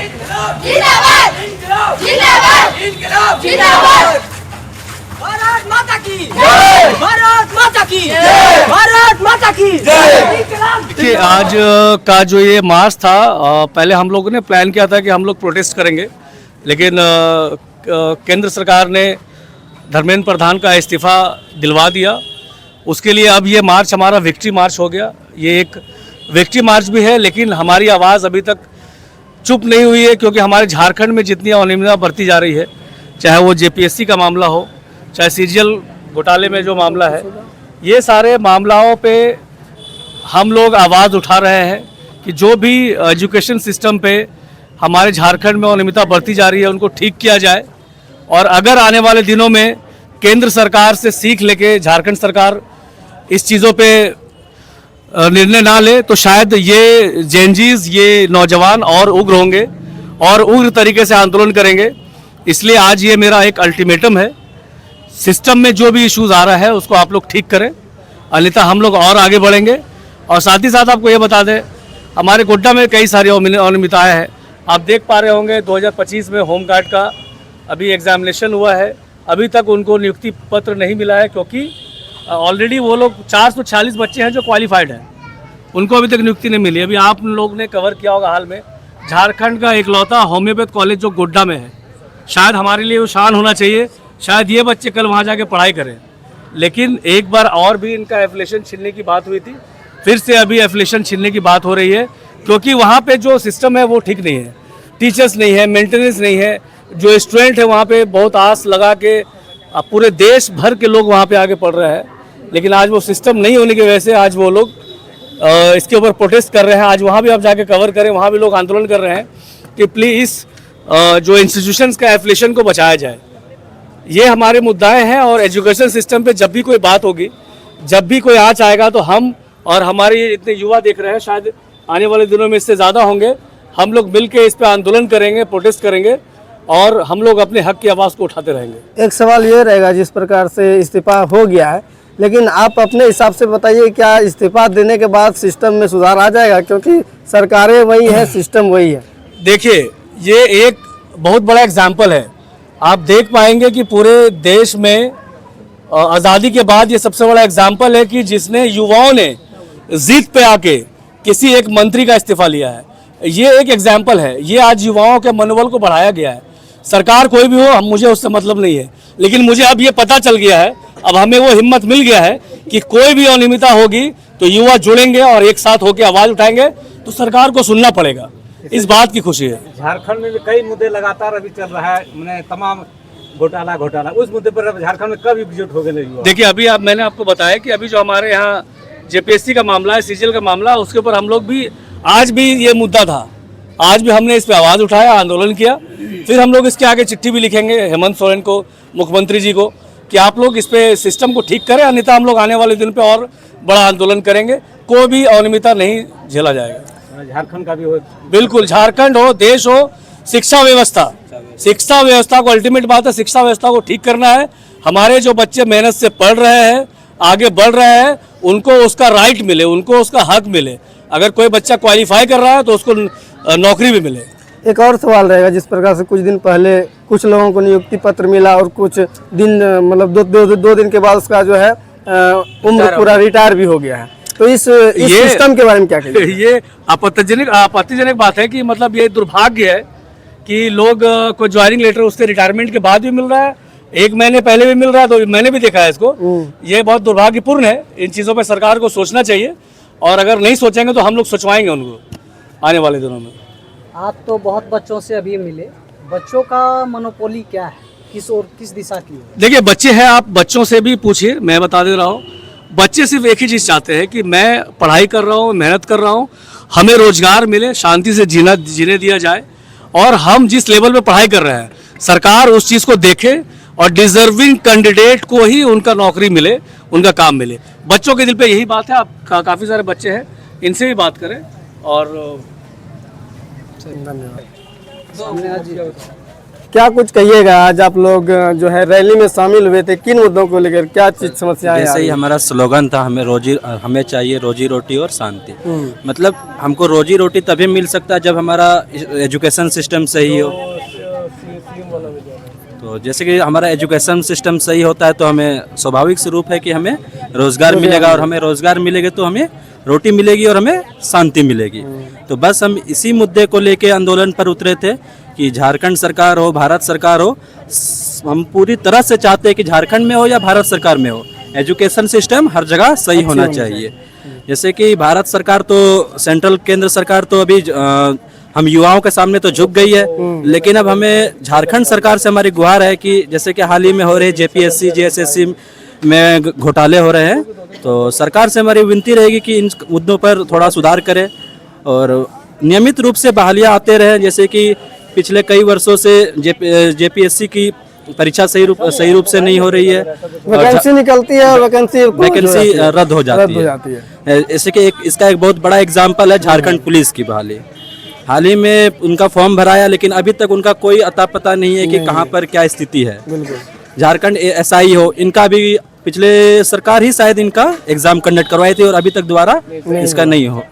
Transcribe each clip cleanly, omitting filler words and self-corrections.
जिंदाबाद जिंदाबाद जिंदाबाद। भारत माता की जय, भारत माता की जय, भारत माता की जय। देखिए आज का जो ये मार्च था, पहले हम लोगों ने प्लान किया था कि हम लोग प्रोटेस्ट करेंगे, लेकिन केंद्र सरकार ने धर्मेंद्र प्रधान का इस्तीफ़ा दिलवा दिया। उसके लिए अब ये मार्च हमारा विक्ट्री मार्च हो गया। ये एक विक्ट्री मार्च भी है, लेकिन हमारी आवाज़ अभी तक चुप नहीं हुई है, क्योंकि हमारे झारखंड में जितनी अनियमितता बढ़ती जा रही है, चाहे वो जेपीएससी का मामला हो, चाहे सीजीएल घोटाले में जो मामला है, ये सारे मामलाओं पे हम लोग आवाज़ उठा रहे हैं कि जो भी एजुकेशन सिस्टम पे हमारे झारखंड में अनियमितता बढ़ती जा रही है उनको ठीक किया जाए। और अगर आने वाले दिनों में केंद्र सरकार से सीख लेके झारखंड सरकार इस चीज़ों पे निर्णय ना ले, तो शायद ये जेनजीज, ये नौजवान और उग्र होंगे और उग्र तरीके से आंदोलन करेंगे। इसलिए आज ये मेरा एक अल्टीमेटम है, सिस्टम में जो भी इश्यूज आ रहा है उसको आप लोग ठीक करें, अन्यथा हम लोग और आगे बढ़ेंगे। और साथ ही साथ आपको ये बता दें, हमारे गोड्डा में कई सारी अनियमितताएँ हैं। आप देख पा रहे होंगे 2025 में होमगार्ड का अभी एग्जामिनेशन हुआ है, अभी तक उनको नियुक्ति पत्र नहीं मिला है, क्योंकि ऑलरेडी वो लोग 446 बच्चे हैं जो क्वालिफाइड हैं, उनको अभी तक नियुक्ति नहीं मिली। अभी आप लोग ने कवर किया होगा हाल में, झारखंड का इकलौता होम्योपैथ कॉलेज जो गोड्डा में है, शायद हमारे लिए वो शान होना चाहिए। शायद ये बच्चे कल वहाँ जाके पढ़ाई करें। लेकिन एक बार और भी इनका एफिलिएशन छीनने की बात हुई थी, फिर से अभी एफिलिएशन छीनने की बात हो रही है, क्योंकि वहाँ पे जो सिस्टम है वो ठीक नहीं है, टीचर्स नहीं है, मेंटेनेंस नहीं है। जो स्टूडेंट है वहाँ पे बहुत आस लगा के पूरे देश भर के लोग वहाँ पे आगे पढ़ रहे हैं, लेकिन आज वो सिस्टम नहीं होने की वजह से आज वो लोग इसके ऊपर प्रोटेस्ट कर रहे हैं। आज वहाँ भी आप जाके कवर करें, वहाँ भी लोग आंदोलन कर रहे हैं कि प्लीज़ जो इंस्टीट्यूशंस का एफिलिएशन को बचाया जाए। ये हमारे मुद्दाएं हैं। और एजुकेशन सिस्टम पे जब भी कोई बात होगी, जब भी कोई आँच आएगा, तो हम और हमारे इतने युवा देख रहे हैं, शायद आने वाले दिनों में इससे ज़्यादा होंगे, हम लोग मिल के इस पर आंदोलन करेंगे, प्रोटेस्ट करेंगे और हम लोग अपने हक की आवाज़ को उठाते रहेंगे। एक सवाल ये रहेगा, जिस प्रकार से इस्तीफा हो गया है, लेकिन आप अपने हिसाब से बताइए, क्या इस्तीफा देने के बाद सिस्टम में सुधार आ जाएगा? क्योंकि सरकारें वही है, सिस्टम वही है। देखिए, ये एक बहुत बड़ा एग्जाम्पल है। आप देख पाएंगे कि पूरे देश में आज़ादी के बाद ये सबसे बड़ा एग्जाम्पल है कि जिसने युवाओं ने जिद पे आके किसी एक मंत्री का इस्तीफा लिया है। ये एक एग्जाम्पल है। ये आज युवाओं के मनोबल को बढ़ाया गया है। सरकार कोई भी हो, मुझे उससे मतलब नहीं है, लेकिन मुझे अब ये पता चल गया है, अब हमें वो हिम्मत मिल गया है कि कोई भी अनियमितता होगी तो युवा जुड़ेंगे और एक साथ होकर आवाज़ उठाएंगे, तो सरकार को सुनना पड़ेगा। इस बात की खुशी है। झारखंड में भी कई मुद्दे लगातार अभी चल रहा है, मैंने तमाम घोटाला उस मुद्दे पर झारखंड में कब एकजुट हो गए? देखिए, अभी मैंने आपको बताया कि अभी जो हमारे यहाँ जेपीएससी का मामला है, सीजीएल का मामला, उसके ऊपर हम लोग भी आज भी ये मुद्दा था, आज भी हमने इस पर आवाज़ उठाया, आंदोलन किया। फिर हम लोग इसके आगे चिट्ठी भी लिखेंगे हेमंत सोरेन को, मुख्यमंत्री जी को, कि आप लोग इस पे सिस्टम को ठीक करें, अन्यथा हम लोग आने वाले दिन पे और बड़ा आंदोलन करेंगे। कोई भी अनियमितता नहीं झेला जाएगा। झारखंड का भी हो, बिल्कुल, झारखंड हो, देश हो, शिक्षा व्यवस्था को अल्टीमेट बात है, शिक्षा व्यवस्था को ठीक करना है। हमारे जो बच्चे मेहनत से पढ़ रहे हैं, आगे बढ़ रहे हैं, उनको उसका राइट मिले, उनको उसका हक मिले। अगर कोई बच्चा क्वालिफाई कर रहा है तो उसको नौकरी भी मिले। एक और सवाल रहेगा, जिस प्रकार से कुछ दिन पहले कुछ लोगों को नियुक्ति पत्र मिला और कुछ दिन मतलब दो दिन के बाद उसका जो है उम्र पूरा रिटायर भी हो गया है, तो इस सिस्टम के बारे में क्या कहेंगे? ये आपत्तिजनक बात है कि मतलब ये दुर्भाग्य है कि लोग को ज्वाइनिंग लेटर उसके रिटायरमेंट के बाद भी मिल रहा है, 1 महीने पहले भी मिल रहा है, तो मैंने भी देखा है इसको। ये बहुत दुर्भाग्यपूर्ण है। इन चीज़ों पर सरकार को सोचना चाहिए, और अगर नहीं सोचेंगे तो हम लोग सोचवाएंगे उनको आने वाले दिनों में। आप तो बहुत बच्चों से अभी मिले, बच्चों का मनोपोली क्या है, किस दिशा की है? देखिए, बच्चे हैं, आप बच्चों से भी पूछिए, मैं बता दे रहा हूँ। बच्चे सिर्फ एक ही चीज़ चाहते हैं कि मैं पढ़ाई कर रहा हूँ, मेहनत कर रहा हूँ, हमें रोजगार मिले, शांति से जीने दिया जाए, और हम जिस लेवल पे पढ़ाई कर रहे हैं सरकार उस चीज़ को देखे और डिजर्विंग कैंडिडेट को ही उनका नौकरी मिले, उनका काम मिले। बच्चों के दिल पे यही बात है। आप काफ़ी सारे बच्चे हैं, इनसे भी बात करें। और धन्यवाद। क्या कुछ कहिएगा, आज आप लोग जो है रैली में शामिल हुए थे, किन मुद्दों को लेकर, क्या चीज समस्याएं जैसे ही आई? हमारा स्लोगन था, हमें चाहिए रोजी रोटी और शांति। मतलब हमको रोजी रोटी तभी मिल सकता है जब हमारा एजुकेशन सिस्टम सही हो। तो जैसे कि हमारा एजुकेशन सिस्टम सही होता है तो हमें स्वाभाविक स्वरूप है कि हमें रोजगार मिलेगा, और हमें रोजगार मिलेगा तो हमें रोटी मिलेगी और हमें शांति मिलेगी। तो बस हम इसी मुद्दे को लेके आंदोलन पर उतरे थे कि झारखंड सरकार हो, भारत सरकार हो, हम पूरी तरह से चाहते हैं कि झारखंड में हो या भारत सरकार में हो, एजुकेशन सिस्टम हर जगह सही होना चाहिए। जैसे कि भारत सरकार तो सेंट्रल केंद्र सरकार तो अभी हम युवाओं के सामने तो झुक गई है, लेकिन अब हमें झारखंड सरकार से हमारी गुहार है कि जैसे कि हाल ही में हो रहे जेपीएससी जेएसएससी में घोटाले हो रहे हैं, तो सरकार से हमारी विनती रहेगी कि इन मुद्दों पर थोड़ा सुधार करे और नियमित रूप से बहालियाँ आते रहे। जैसे कि पिछले कई वर्षों से जेपीएससी की परीक्षा सही रूप से नहीं हो रही है, वैकेंसी निकलती है, वैकेंसी रद्द हो जाती है। जैसे कि इसका एक बहुत बड़ा एग्जाम्पल है झारखंड पुलिस की बहाली। हाल ही में उनका फॉर्म भराया, लेकिन अभी तक उनका कोई अता पता नहीं है कि कहाँ पर क्या स्थिति है। झारखंड एसआई हो, इनका भी पिछले सरकार ही शायद इनका एग्जाम कंडक्ट करवाई थी और अभी तक दोबारा इसका नहीं हो।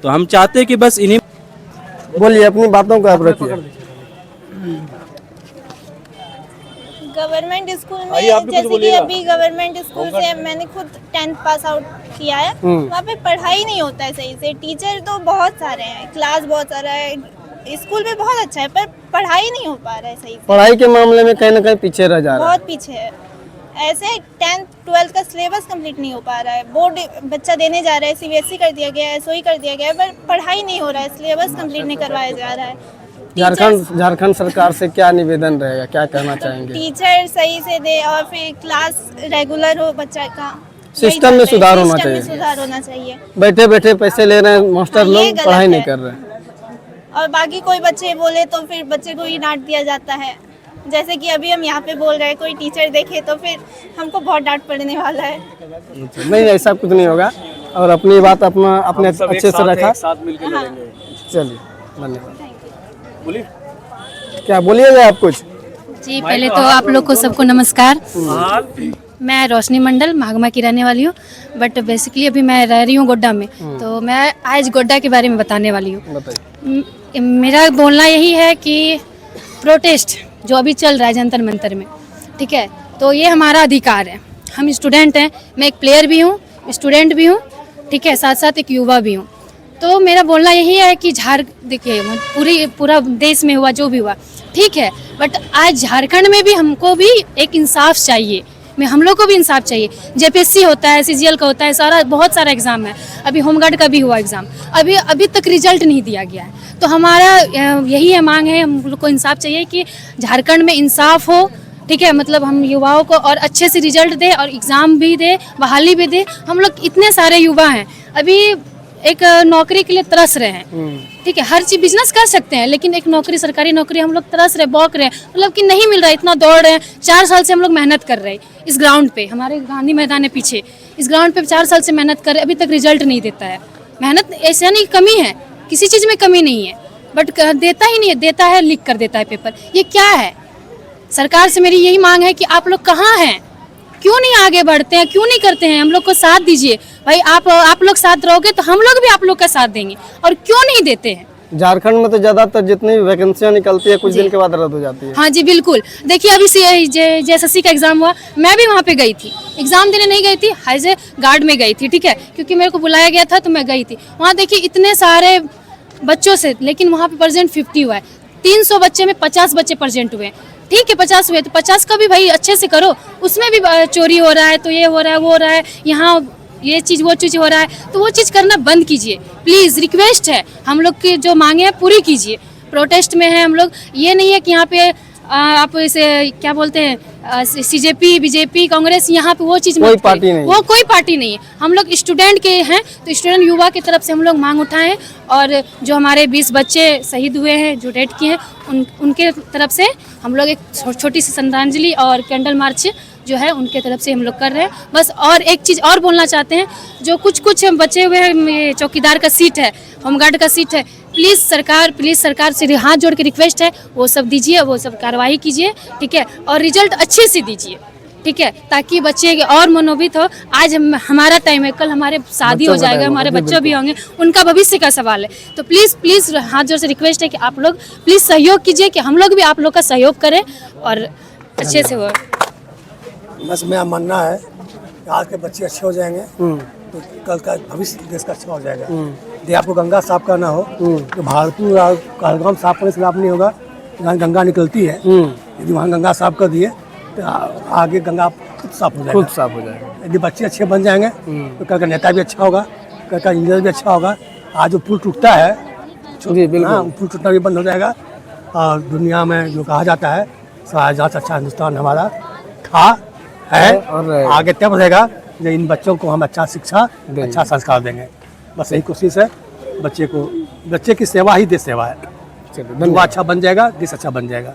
तो हम चाहते हैं कि बस इन्हीं, बोलिए अपनी बातों को आप रखिए। गवर्नमेंट स्कूल में जैसे कि अभी गवर्नमेंट स्कूल से मैंने खुद 10th पास आउट किया है, वहाँ पे पढ़ाई नहीं होता है सही से। टीचर तो बहुत सारे हैं, क्लास बहुत सारा है, स्कूल भी बहुत अच्छा है, पर पढ़ाई नहीं हो पा रहा है सही से। पढ़ाई के मामले में कहीं ना कहीं पीछे रह जा रहा है, बहुत पीछे है। ऐसे 10th 12th का सिलेबस कंप्लीट नहीं हो पा रहा है। बोर्ड बच्चा देने जा रहा है, सीबीएसई कर दिया गया है, एसओई कर दिया गया है, पर पढ़ाई नहीं हो रहा है, सिलेबस कंप्लीट नहीं करवाया जा रहा है। झारखंड सरकार से क्या निवेदन रहेगा, क्या कहना चाहेंगे? टीचर सही से दे और फिर क्लास रेगुलर हो बच्चा का। सिस्टम में सुधार होना चाहिए। सुधार होना चाहिए। बैठे बैठे पैसे ले रहे हैं मास्टर लोग, पढ़ाई नहीं कर रहे हैं। और बाकी कोई बच्चे बोले तो फिर बच्चे को ही डांट दिया जाता है। जैसे कि अभी हम यहाँ पे बोल रहे हैं, कोई टीचर देखे तो फिर हमको बहुत डांट पड़ने वाला है। नहीं, ऐसा कुछ नहीं होगा। और अपनी बात अपने अच्छे से रखा, चलिए धन्यवाद। क्या बोलिएगा आप कुछ? जी, पहले तो आप लोग को सबको नमस्कार। मैं रोशनी मंडल महागमा की रहने वाली हूँ, बट बेसिकली अभी मैं रह रही हूँ गोड्डा में। तो मैं आज गोड्डा के बारे में बताने वाली हूँ। मेरा बोलना यही है कि प्रोटेस्ट जो अभी चल रहा है जंतर मंतर में, ठीक है, तो ये हमारा अधिकार है। हम स्टूडेंट हैं, मैं एक प्लेयर भी हूँ, स्टूडेंट भी हूँ, ठीक है, साथ साथ एक युवा भी हूँ। तो मेरा बोलना यही है कि देखिए पूरा देश में हुआ जो भी हुआ ठीक है, बट आज झारखंड में भी हमको भी एक इंसाफ चाहिए। हम लोग को भी इंसाफ चाहिए। जेपीएससी होता है, सीजीएल का होता है, बहुत सारा एग्जाम है। अभी होमगार्ड का भी हुआ एग्जाम, अभी तक रिजल्ट नहीं दिया गया है। तो हमारा यही है मांग है, हम लोग को इंसाफ चाहिए कि झारखंड में इंसाफ हो, ठीक है। मतलब हम युवाओं को और अच्छे से रिजल्ट दे और एग्जाम भी दे, बहाली भी दे। हम लोग इतने सारे युवा हैं, अभी एक नौकरी के लिए तरस रहे हैं, ठीक है। हर चीज बिजनेस कर सकते हैं, लेकिन एक नौकरी, सरकारी नौकरी हम लोग तरस रहे, बौक रहे, मतलब कि नहीं मिल रहा है। इतना दौड़ रहे हैं, 4 साल से हम लोग मेहनत कर रहे हैं इस ग्राउंड पे, हमारे गांधी मैदान है पीछे, इस ग्राउंड पे 4 साल से मेहनत कर रहे हैं, अभी तक रिजल्ट नहीं देता है। मेहनत ऐसा नहीं, कमी है, किसी चीज़ में कमी नहीं है, बट देता ही नहीं है, देता है लीक कर देता है पेपर। ये क्या है? सरकार से मेरी यही मांग है कि आप लोग कहाँ हैं, क्यों नहीं आगे बढ़ते हैं, क्यों नहीं करते हैं? हम लोग को साथ दीजिए भाई। आप लोग साथ रहोगे तो हम लोग भी आप लोग का साथ देंगे, और क्यों नहीं देते हैं? झारखंड में तो ज्यादातर जितनी वैकेंसियां निकलती है कुछ दिन के बाद रद्द हो जाती है। हाँ जी बिल्कुल। देखिए अभी जेएसएससी का एग्जाम हुआ, मैं भी वहाँ पे गई थी, एग्जाम देने नहीं गई थी, एज ए गार्ड में गई थी, ठीक है, क्योंकि मेरे को बुलाया गया था तो मैं गई थी। वहाँ देखिए इतने सारे बच्चों से, लेकिन वहाँ पे परसेंट 50 हुआ है। 300 बच्चे में 50 बच्चे परसेंट हुए, ठीक है, 50 हुए तो 50 का भी भाई अच्छे से करो। उसमें भी चोरी हो रहा है, तो ये हो रहा है, वो हो रहा है, यहाँ ये चीज़ वो चीज़ हो रहा है, तो वो चीज़ करना बंद कीजिए प्लीज़, रिक्वेस्ट है। हम लोग की जो मांगे हैं पूरी कीजिए। प्रोटेस्ट में है हम लोग, ये नहीं है कि यहाँ पे आप इसे क्या बोलते हैं, सीजेपी, बीजेपी, कांग्रेस, यहाँ पे वो चीज़ कोई पार्टी नहीं, वो कोई पार्टी नहीं है। हम लोग स्टूडेंट के हैं, तो स्टूडेंट युवा की तरफ से हम लोग मांग उठाए हैं, और जो हमारे 20 बच्चे शहीद हुए हैं, जो डेथ किए हैं, उनके तरफ से हम लोग एक छोटी सी श्रद्धांजलि और कैंडल मार्च जो है उनके तरफ से हम लोग कर रहे हैं बस। और एक चीज़ और बोलना चाहते हैं, जो कुछ बचे हुए हैं, चौकीदार का सीट है, होमगार्ड का सीट है, प्लीज़ सरकार से हाथ जोड़ के रिक्वेस्ट है, वो सब दीजिए, वो सब कार्रवाई कीजिए, ठीक है, और रिजल्ट अच्छे से दीजिए, ठीक है, ताकि बच्चे और मनोभित हो। आज हमारा टाइम है, कल हमारे शादी हो जाएगा, हमारे बच्चे भी होंगे, उनका भविष्य का सवाल है। तो प्लीज़ हाथ जोड़ से रिक्वेस्ट है कि आप लोग प्लीज़ सहयोग कीजिए, कि हम लोग भी आप लोग का सहयोग करें और अच्छे से हो। बस मेरा मानना है कि आज के बच्चे अच्छे हो जाएंगे तो कल का भविष्य देश का अच्छा हो जाएगा। यदि आपको गंगा साफ करना हो तो भागलपुर और कहलगांव साफ करने से लाभ नहीं होगा। जहाँ गंगा निकलती है, यदि वहाँ गंगा साफ कर दिए तो आगे गंगा खुद साफ हो जाएगा। यदि बच्चे अच्छे बन जाएंगे तो कल का नेता भी अच्छा होगा, कल का इंजीनियर भी अच्छा होगा। आज जो पुल टूटता है, पुल टूटना भी बंद हो जाएगा। और दुनिया में जो कहा जाता है सारा से अच्छा हिंदुस्तान हमारा था है और आगे तब बढ़ेगा जब इन बच्चों को हम अच्छा शिक्षा, अच्छा संस्कार देंगे। बस यही कोशिश है। बच्चे की सेवा ही देश सेवा है। वो अच्छा बन जाएगा, देश अच्छा बन जाएगा।